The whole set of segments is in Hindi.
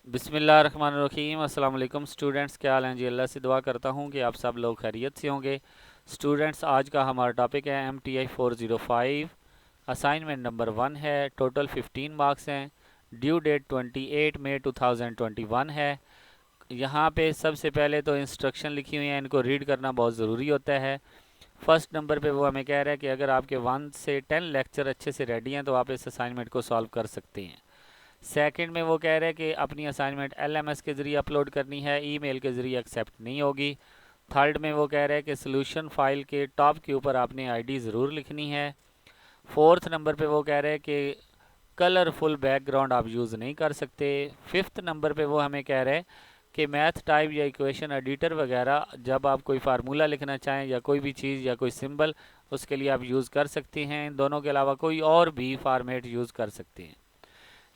बिस्मिल्लाहिर्रहमानिर्रहीम। अस्सलाम वालेकुम स्टूडेंट्स, क्या हाल हैं जी। अल्लाह से दुआ करता हूँ कि आप सब लोग खैरियत से होंगे। स्टूडेंट्स, आज का हमारा टॉपिक है MTI 405। असाइनमेंट नंबर 1 है। टोटल 15 मार्क्स हैं। ड्यू डेट 28 मई 2021 है। यहाँ पे सबसे पहले तो इंस्ट्रक्शन लिखी हुई हैं, इनको रीड करना बहुत ज़रूरी होता है। फर्स्ट नंबर पे वो हमें कह रहा है कि अगर आपके 1 से 10 लेक्चर अच्छे से रेडी हैं तो आप इस असाइनमेंट को सॉल्व कर सकते हैं। सेकंड में वो कह रहे हैं कि अपनी असाइनमेंट LMS के ज़रिए अपलोड करनी है, ईमेल के ज़रिए एक्सेप्ट नहीं होगी। थर्ड में वो कह रहे हैं कि सोल्यूशन फाइल के टॉप के ऊपर आपने आईडी ज़रूर लिखनी है। फोर्थ नंबर पे वो कह रहे हैं कि कलरफुल बैकग्राउंड आप यूज़ नहीं कर सकते। फिफ्थ नंबर पे वो हमें कह रहे हैं कि मैथ टाइप या इक्वेशन एडिटर वगैरह जब आप कोई फार्मूला लिखना चाहें या कोई भी चीज़ या कोई सिंबल, उसके लिए आप यूज़ कर सकते हैं। इन दोनों के अलावा कोई और भी फार्मेट यूज़ कर सकते हैं।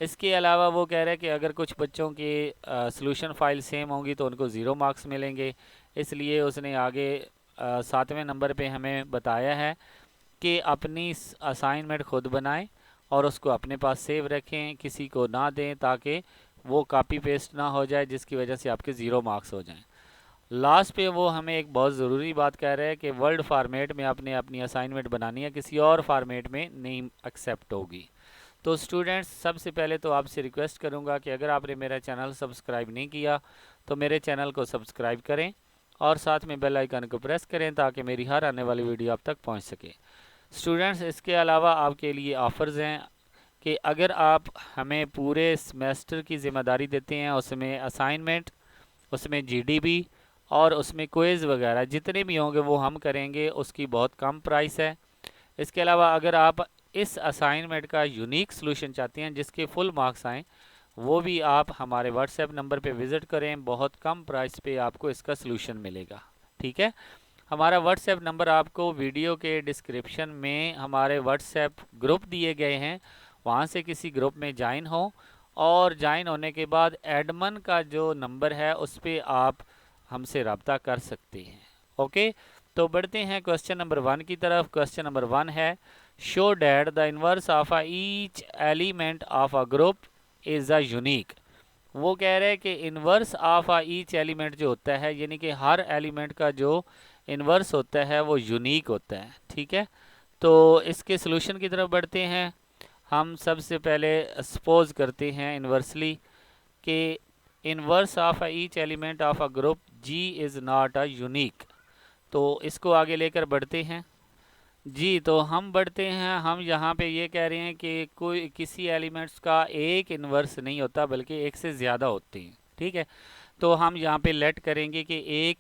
इसके अलावा वो कह रहे हैं कि अगर कुछ बच्चों की सॉल्यूशन फाइल सेम होंगी तो उनको 0 मार्क्स मिलेंगे। इसलिए उसने आगे 7वें नंबर पे हमें बताया है कि अपनी असाइनमेंट खुद बनाएं और उसको अपने पास सेव रखें, किसी को ना दें ताकि वो कॉपी पेस्ट ना हो जाए जिसकी वजह से आपके 0 मार्क्स हो जाएं। लास्ट पे वो हमें एक बहुत ज़रूरी बात कह रहे हैं कि वर्ड फार्मेट में आपने अपनी असाइनमेंट बनानी है, किसी और फार्मेट में नहीं एक्सेप्ट होगी। तो स्टूडेंट्स, सबसे पहले तो आपसे रिक्वेस्ट करूंगा कि अगर आपने मेरा चैनल सब्सक्राइब नहीं किया तो मेरे चैनल को सब्सक्राइब करें और साथ में बेल आइकन को प्रेस करें ताकि मेरी हर आने वाली वीडियो आप तक पहुंच सके। स्टूडेंट्स, इसके अलावा आपके लिए ऑफ़र्स हैं कि अगर आप हमें पूरे सेमेस्टर की ज़िम्मेदारी देते हैं, उसमें असाइनमेंट, उसमें GDB और उसमें क्विज़ वगैरह जितने भी होंगे वो हम करेंगे, उसकी बहुत कम प्राइस है। इसके अलावा अगर आप इस असाइनमेंट का यूनिक सॉल्यूशन चाहते हैं जिसके फुल मार्क्स आएँ, वो भी आप हमारे व्हाट्सएप नंबर पे विज़िट करें, बहुत कम प्राइस पे आपको इसका सॉल्यूशन मिलेगा। ठीक है। हमारा व्हाट्सएप नंबर आपको वीडियो के डिस्क्रिप्शन में हमारे व्हाट्सएप ग्रुप दिए गए हैं, वहाँ से किसी ग्रुप में ज्वाइन हो और ज्वाइन होने के बाद एडमन का जो नंबर है उस पर आप हमसे रब्ता कर सकते हैं। ओके, तो बढ़ते हैं क्वेश्चन नंबर 1 की तरफ। क्वेश्चन नंबर 1 है, show that the inverse of a each element of a group is a unique. वो कह रहे हैं कि inverse of a each element जो होता है, यानी कि हर एलिमेंट का जो इनवर्स होता है वो यूनिक होता है। ठीक है, तो इसके सॉल्यूशन की तरफ बढ़ते हैं। हम सबसे पहले सपोज करते हैं इन्वर्सली कि inverse of each element of a group G is not a unique. तो इसको आगे लेकर बढ़ते हैं जी। तो हम बढ़ते हैं, हम यहाँ पे ये कह रहे हैं कि कोई किसी एलिमेंट्स का एक इन्वर्स नहीं होता बल्कि एक से ज़्यादा होते हैं। ठीक है, तो हम यहाँ पे लेट करेंगे कि एक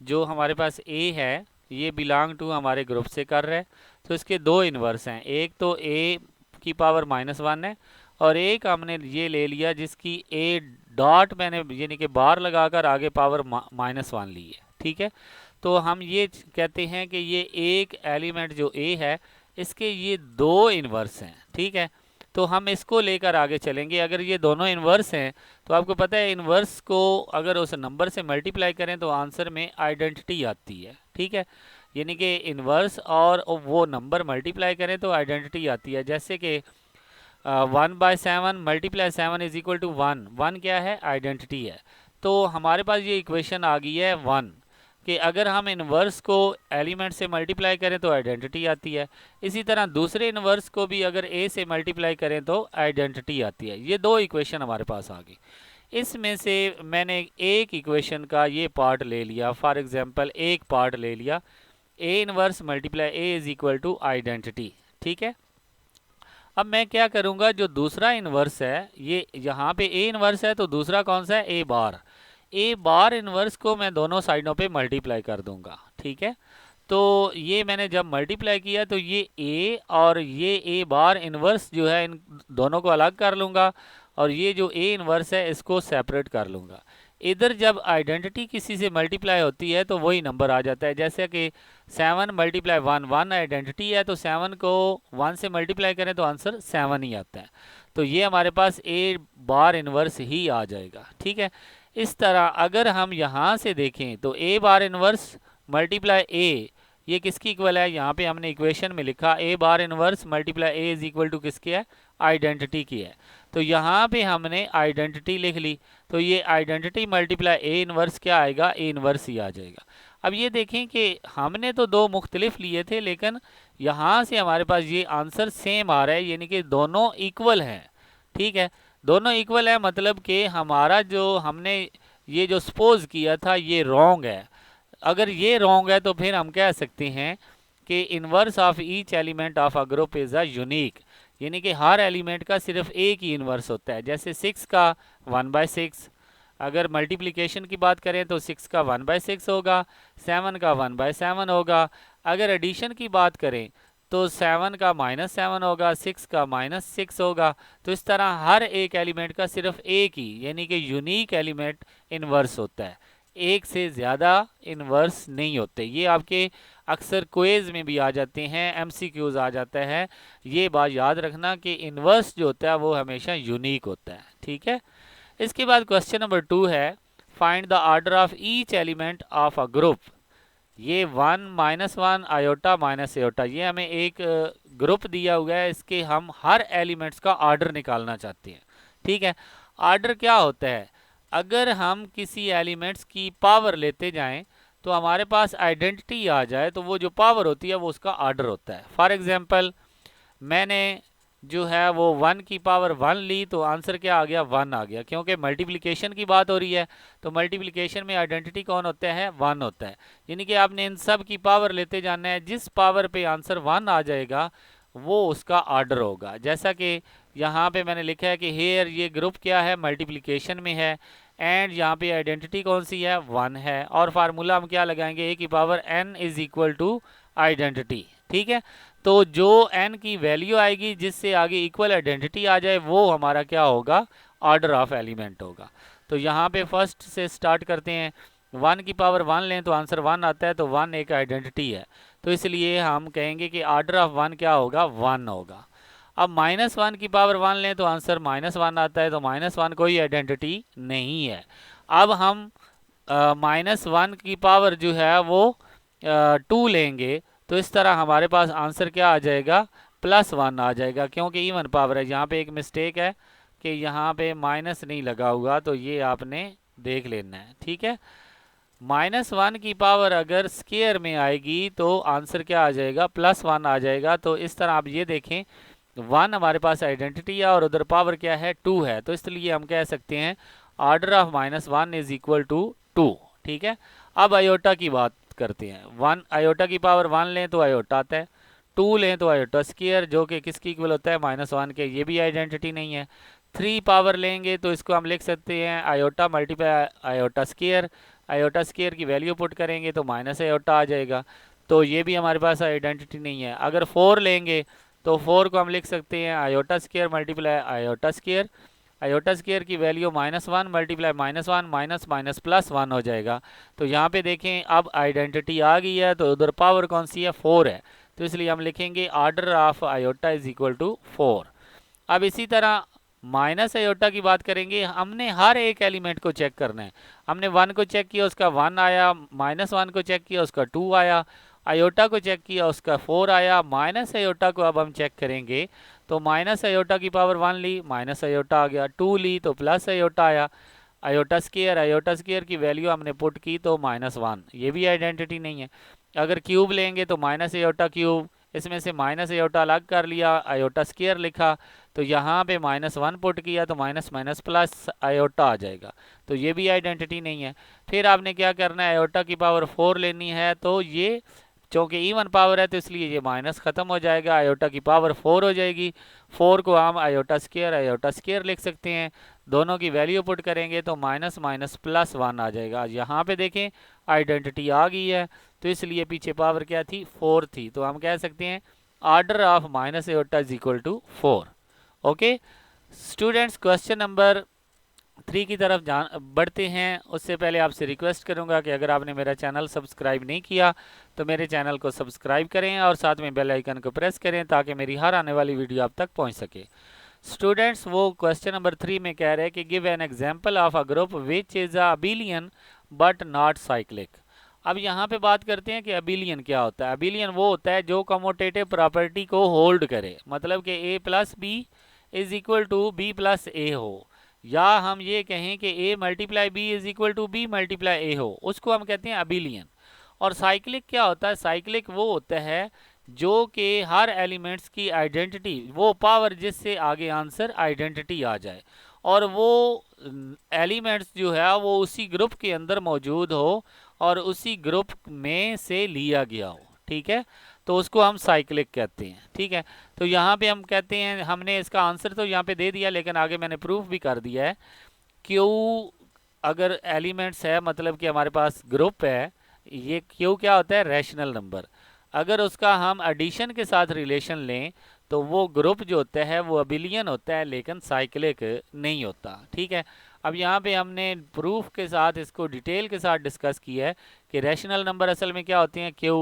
जो हमारे पास A है ये बिलोंग टू हमारे ग्रुप से कर रहा है, तो इसके दो इन्वर्स हैं। एक तो A की पावर -1 है और एक हमने ये ले लिया जिसकी A डॉट मैंने यानी कि बार लगाकर आगे पावर -1 ली है। ठीक है, तो हम ये कहते हैं कि ये एक एलिमेंट जो A है इसके ये दो इन्वर्स हैं। ठीक है, तो हम इसको लेकर आगे चलेंगे। अगर ये दोनों इन्वर्स हैं तो आपको पता है इन्वर्स को अगर उस नंबर से मल्टीप्लाई करें तो आंसर में आइडेंटिटी आती है। ठीक है, यानी कि इन्वर्स और वो नंबर मल्टीप्लाई करें तो आइडेंटिटी आती है। जैसे कि 1/7 मल्टीप्लाई 7 इज इक्वल टू 1। 1 क्या है? आइडेंटिटी है। तो हमारे पास ये इक्वेशन आ गई है 1 कि अगर हम इन्वर्स को एलिमेंट से मल्टीप्लाई करें तो आइडेंटिटी आती है। इसी तरह दूसरे इन्वर्स को भी अगर A से मल्टीप्लाई करें तो आइडेंटिटी आती है। ये दो इक्वेशन हमारे पास आ गई। इसमें से मैंने एक इक्वेशन का ये पार्ट ले लिया, फॉर एग्जांपल एक पार्ट ले लिया, A inverse multiply A is equal to identity. ठीक है, अब मैं क्या करूँगा, जो दूसरा इन्वर्स है, ये यहाँ पे A इन्वर्स है तो दूसरा कौन सा है? A bar. A bar inverse को मैं दोनों साइडों पे मल्टीप्लाई कर दूंगा। ठीक है, तो ये मैंने जब मल्टीप्लाई किया तो ये A और ये A बार इन्वर्स जो है इन दोनों को अलग कर लूँगा और ये जो A इन्वर्स है इसको सेपरेट कर लूँगा। इधर जब आइडेंटिटी किसी से मल्टीप्लाई होती है तो वही नंबर आ जाता है। जैसे कि 7 मल्टीप्लाई 1, 1 आइडेंटिटी है तो 7 को 1 से मल्टीप्लाई करें तो आंसर 7 ही आता है। तो ये हमारे पास A बार इन्वर्स ही आ जाएगा। ठीक है, इस तरह अगर हम यहाँ से देखें तो A bar inverse multiply A ये किसकी इक्वल है, यहाँ पे हमने इक्वेशन में लिखा A bar inverse multiply A is equal to किसकी है, आइडेंटिटी की है। तो यहाँ पे हमने आइडेंटिटी लिख ली, तो ये आइडेंटिटी मल्टीप्लाई ए इनवर्स क्या आएगा, ए इनवर्स ही आ जाएगा। अब ये देखें कि हमने तो दो मुख्तलिफ लिए थे, लेकिन यहाँ से हमारे पास ये आंसर सेम आ रहा है, यानी कि दोनों इक्वल हैं। ठीक है, दोनों इक्वल है, मतलब कि हमारा जो हमने ये जो सपोज किया था ये रॉन्ग है। अगर ये रॉन्ग है तो फिर हम कह सकते हैं कि inverse of each element of a group is a unique, यानी कि हर एलिमेंट का सिर्फ एक ही इनवर्स होता है। जैसे 6 का 1/6, अगर मल्टीप्लिकेशन की बात करें तो 6 का 1/6 होगा, 7 का 1/7 होगा। अगर एडिशन की बात करें तो 7 का -7 होगा, 6 का -6 होगा। तो इस तरह हर एक एलिमेंट का सिर्फ एक ही, यानी कि यूनिक एलिमेंट इनवर्स होता है, एक से ज़्यादा इनवर्स नहीं होते। ये आपके अक्सर क्वेज में भी आ जाते हैं, एमसीक्यूज आ जाता है। ये बात याद रखना कि इनवर्स जो होता है वो हमेशा यूनिक होता है। ठीक है, इसके बाद क्वेश्चन नंबर 2 है, find the order of each element of a group. ये 1 -1 आयोटा माइनस आयोटा, ये हमें एक ग्रुप दिया हुआ है, इसके हम हर एलिमेंट्स का ऑर्डर निकालना चाहते हैं। ठीक है, ऑर्डर क्या होता है, अगर हम किसी एलिमेंट्स की पावर लेते जाएं तो हमारे पास आइडेंटिटी आ जाए तो वो जो पावर होती है वो उसका ऑर्डर होता है। फॉर एग्जांपल मैंने जो है वो 1 की पावर 1 ली तो आंसर क्या आ गया, 1 आ गया, क्योंकि मल्टीप्लिकेशन की बात हो रही है। तो मल्टीप्लिकेशन में आइडेंटिटी कौन होता है, 1 होता है। यानी कि आपने इन सब की पावर लेते जाना है, जिस पावर पे आंसर 1 आ जाएगा वो उसका ऑर्डर होगा। जैसा कि यहाँ पे मैंने लिखा है कि हेयर, ये ग्रुप क्या है, मल्टीप्लिकेशन में है, एंड यहाँ पे आइडेंटिटी कौन सी है, 1 है, और फार्मूला हम क्या लगाएंगे, ए की power n is equal to identity. ठीक है, तो जो n की वैल्यू आएगी जिससे आगे इक्वल आइडेंटिटी आ जाए वो हमारा क्या होगा, ऑर्डर ऑफ एलिमेंट होगा। तो यहाँ पे फर्स्ट से स्टार्ट करते हैं। 1 की पावर 1 लें तो आंसर 1 आता है, तो 1 एक आइडेंटिटी है, तो इसलिए हम कहेंगे कि ऑर्डर ऑफ 1 क्या होगा, 1 होगा। अब -1 की पावर 1 लें तो आंसर -1 आता है, तो -1 कोई आइडेंटिटी नहीं है। अब हम -1 की पावर जो है वो 2 लेंगे तो इस तरह हमारे पास आंसर क्या आ जाएगा, +1 आ जाएगा, क्योंकि इवन पावर है। यहाँ पे एक मिस्टेक है कि यहाँ पे माइनस नहीं लगा हुआ, तो ये आपने देख लेना है। ठीक है, -1 की पावर अगर स्क्वायर में आएगी तो आंसर क्या आ जाएगा, +1 आ जाएगा। तो इस तरह आप ये देखें, 1 हमारे पास आइडेंटिटी है और उधर पावर क्या है, 2 है, तो इसलिए हम कह सकते हैं order of -1 is equal to 2। ठीक है, अब आयोटा की बात करते हैं। 1 आयोटा की पावर 1 लें तो आयोटा आता है, 2 लें तो आयोटा स्क्वायर, जो कि किसकी इक्वल होता है, -1 के, ये भी आइडेंटिटी नहीं है। 3 पावर लेंगे तो इसको हम लिख सकते हैं iota multiply iota square, iota square की वैल्यू पुट करेंगे तो माइनस आयोटा आ जाएगा, तो ये भी हमारे पास आइडेंटिटी नहीं है। अगर 4 लेंगे तो 4 को हम लिख सकते हैं iota square multiply iota square, iota square की वैल्यू -1 मल्टीप्लाई -1 माइनस माइनस +1 हो जाएगा। तो यहाँ पे देखें अब आइडेंटिटी आ गई है, तो उधर पावर कौन सी है, 4 है, तो इसलिए हम लिखेंगे order of iota is equal to 4। अब इसी तरह माइनस आयोटा की बात करेंगे, हमने हर एक एलिमेंट को चेक करना है। हमने 1 को चेक किया उसका 1 आया, -1 को चेक किया उसका 2 आया, आयोटा को चेक किया उसका 4 आया। माइनस आयोटा को अब हम चेक करेंगे तो माइनस आयोटा की पावर 1 ली, माइनस आयोटा आ गया, 2 ली तो प्लस आयोटा आया, आयोटा स्क्वायर की वैल्यू हमने पुट की तो -1, ये भी आइडेंटिटी नहीं है। अगर क्यूब लेंगे तो माइनस आयोटा क्यूब, इसमें से माइनस आयोटा अलग कर लिया, आयोटा स्क्वायर लिखा, तो यहाँ पे -1 पुट किया तो माइनस माइनस प्लस आयोटा आ जाएगा, तो ये भी आइडेंटिटी नहीं है। फिर आपने क्या करना है, आयोटा की पावर 4 लेनी है, तो ये चूँकि इवन पावर है तो इसलिए ये माइनस ख़त्म हो जाएगा, आयोटा की पावर 4 हो जाएगी। 4 को हम आयोटा स्क्वायर लिख सकते हैं, दोनों की वैल्यू पुट करेंगे तो माइनस माइनस +1 आ जाएगा। यहाँ पे देखें आइडेंटिटी आ गई है, तो इसलिए पीछे पावर क्या थी, 4 थी, तो हम कह सकते हैं order of minus iota is equal to 4। Okay students, question number 3 की तरफ बढ़ते हैं। उससे पहले आपसे रिक्वेस्ट करूंगा कि अगर आपने मेरा चैनल सब्सक्राइब नहीं किया तो मेरे चैनल को सब्सक्राइब करें और साथ में बेल आइकन को प्रेस करें ताकि मेरी हर आने वाली वीडियो आप तक पहुंच सके। स्टूडेंट्स, वो क्वेश्चन नंबर 3 में कह रहे हैं कि give an example of a group which is a abelian but not cyclic. अब यहाँ पे बात करते हैं कि अबिलियन क्या होता है। अबिलियन वो होता है जो कमोटेटिव प्रॉपर्टी को होल्ड करे, मतलब कि a plus B is equal to B plus A हो, या हम ये कहें कि a multiply B is equal to B multiply A हो, उसको हम कहते हैं अबिलियन। और साइक्लिक क्या होता है? साइक्लिक वो होता है जो कि हर एलिमेंट्स की आइडेंटिटी, वो पावर जिससे आगे आंसर आइडेंटिटी आ जाए, और वो एलिमेंट्स जो है वो उसी ग्रुप के अंदर मौजूद हो और उसी ग्रुप में से लिया गया हो। ठीक है, तो उसको हम साइक्लिक कहते हैं। ठीक है, तो यहाँ पे हम कहते हैं, हमने इसका आंसर तो यहाँ पे दे दिया, लेकिन आगे मैंने प्रूफ भी कर दिया है। क्यू अगर एलिमेंट्स है, मतलब कि हमारे पास ग्रुप है, ये क्यू क्या होता है? Rational number. अगर उसका हम एडिशन के साथ रिलेशन लें तो वो ग्रुप जो होता है वो अबिलियन होता है, लेकिन साइक्लिक नहीं होता। ठीक है, अब यहाँ पे हमने प्रूफ के साथ इसको डिटेल के साथ डिस्कस किया है कि रैशनल नंबर असल में क्या होते हैं। क्यू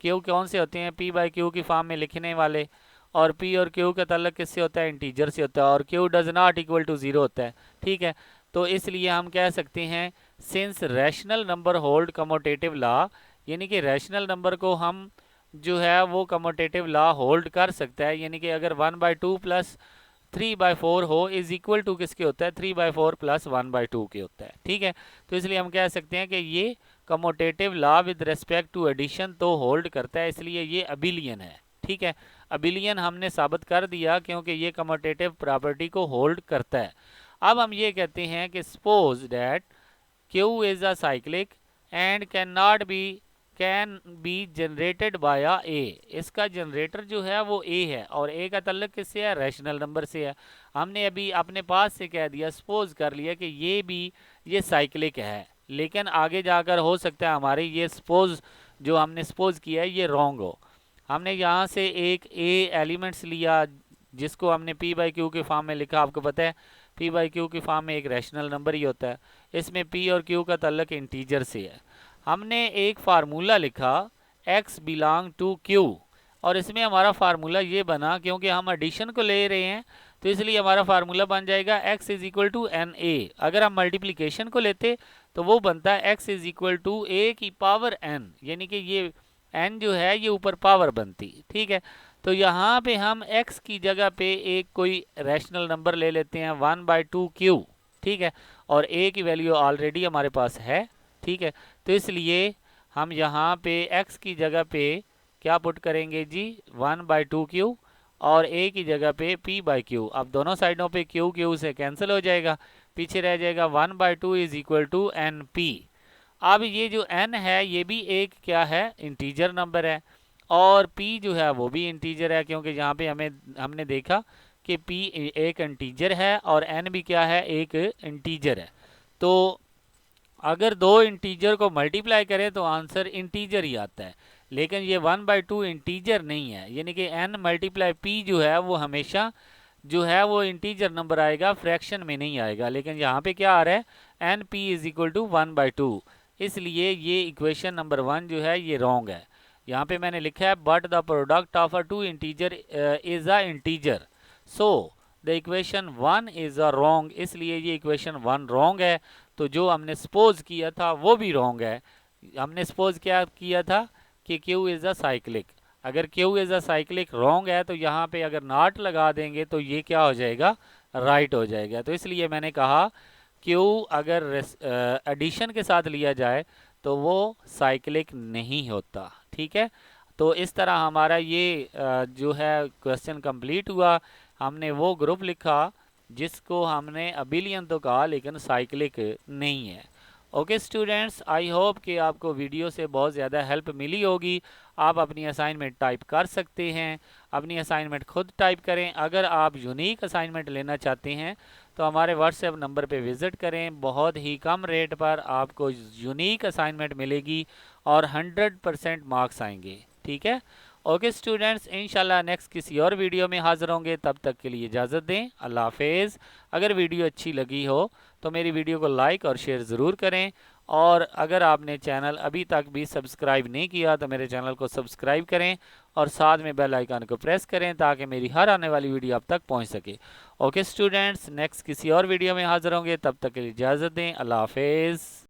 क्यू कौन से होते हैं? पी बाई क्यू की फॉर्म में लिखने वाले, और पी और क्यू का ताल्लुक किससे होता है? इंटीजर से होता है, और q does not equal to zero होता है। ठीक है, तो इसलिए हम कह सकते हैं since rational number hold commutative law, यानी कि रैशनल नंबर को हम जो है वो कमोटेटिव लॉ होल्ड कर सकता है, यानी कि अगर 1/2 प्लस 3/4 हो इज इक्वल टू किसके होता है? 3/4 प्लस 1/2 के होता है। ठीक है, तो इसलिए हम कह सकते हैं कि ये commutative law with respect to addition तो होल्ड करता है, इसलिए ये अबिलियन है। ठीक है, अबिलियन हमने साबित कर दिया क्योंकि ये कमोटेटिव प्रॉपर्टी को होल्ड करता है। अब हम ये कहते हैं कि suppose that Q is a cyclic and can be generated by A. इसका जनरेटर जो है वो ए है, और ए का ताल्लुक किससे है? रैशनल नंबर से है। हमने अभी अपने पास से कह दिया, सपोज कर लिया कि ये साइक्लिक है, लेकिन आगे जाकर हो सकता है हमारे ये सपोज जो हमने सपोज किया है ये रॉन्ग हो। हमने यहाँ से एक ए एलिमेंट्स लिया जिसको हमने पी बाई क्यू के फॉर्म में लिखा। आपको पता है पी बाई क्यू की फॉर्म में एक रैशनल नंबर ही होता है, इसमें पी और क्यू का ताल्लुक इंटीजर से है। हमने एक फार्मूला लिखा x बिलोंग टू q, और इसमें हमारा फार्मूला ये बना, क्योंकि हम एडिशन को ले रहे हैं तो इसलिए हमारा फार्मूला बन जाएगा x is equal to n a. अगर हम मल्टीप्लिकेशन को लेते तो वो बनता है x is equal to a की पावर n, यानी कि ये n जो है ये ऊपर पावर बनती। ठीक है, तो यहाँ पे हम x की जगह पे एक कोई रैशनल नंबर ले लेते हैं 1/2 q। ठीक है, और a की वैल्यू ऑलरेडी हमारे पास है। ठीक है, तो इसलिए हम यहाँ पे x की जगह पे क्या पुट करेंगे जी? 1/2 क्यू, और a की जगह पे p बाई क्यू। अब दोनों साइडों पे q से कैंसिल हो जाएगा, पीछे रह जाएगा 1/2 is equal to n p. अब ये जो n है ये भी एक क्या है? इंटीजर नंबर है, और p जो है वो भी इंटीजर है, क्योंकि यहाँ पे हमने देखा कि p एक इंटीजर है और n भी क्या है? एक इंटीजर है। तो अगर दो इंटीजर को मल्टीप्लाई करें तो आंसर इंटीजर ही आता है, लेकिन ये 1/2 इंटीजर नहीं है, यानी कि n मल्टीप्लाई p जो है वो हमेशा जो है वो इंटीजर नंबर आएगा, फ्रैक्शन में नहीं आएगा। लेकिन यहाँ पे क्या आ रहा है? N p is equal to 1/2, इसलिए ये इक्वेशन नंबर 1 जो है ये रॉन्ग है। यहाँ पे मैंने लिखा है but the product of a two integer is a integer, so the equation 1 is a wrong, इसलिए ये इक्वेशन 1 रॉन्ग है। तो जो हमने सपोज किया था वो भी रॉन्ग है। हमने सपोज क्या किया था कि क्यू इज अ साइक्लिक, अगर Q is a cyclic wrong है तो यहाँ पे अगर नॉट लगा देंगे तो ये क्या हो जाएगा? राइट हो जाएगा। तो इसलिए मैंने कहा क्यू अगर एडिशन के साथ लिया जाए तो वो साइक्लिक नहीं होता। ठीक है, तो इस तरह हमारा ये जो है क्वेश्चन कंप्लीट हुआ। हमने वो ग्रुप लिखा जिसको हमने अबिलियन तो कहा लेकिन साइक्लिक नहीं है। ओके स्टूडेंट्स, आई होप कि आपको वीडियो से बहुत ज़्यादा हेल्प मिली होगी। आप अपनी असाइनमेंट टाइप कर सकते हैं, अपनी असाइनमेंट खुद टाइप करें। अगर आप यूनिक असाइनमेंट लेना चाहते हैं तो हमारे व्हाट्सएप नंबर पे विज़िट करें, बहुत ही कम रेट पर आपको यूनिक असाइनमेंट मिलेगी और 100% मार्क्स आएंगे। ठीक है, ओके स्टूडेंट्स, इंशाल्लाह नेक्स्ट किसी और वीडियो में हाज़िर होंगे, तब तक के लिए इजाज़त दें। अल्लाह हाफिज़। अगर वीडियो अच्छी लगी हो तो मेरी वीडियो को लाइक और शेयर ज़रूर करें, और अगर आपने चैनल अभी तक भी सब्सक्राइब नहीं किया तो मेरे चैनल को सब्सक्राइब करें और साथ में बेल आइकन को प्रेस करें ताकि मेरी हर आने वाली वीडियो आप तक पहुंच सके। ओके स्टूडेंट्स, नेक्स्ट किसी और वीडियो में हाज़िर होंगे, तब तक के लिए इजाज़त दें। अल्लाह हाफिज़।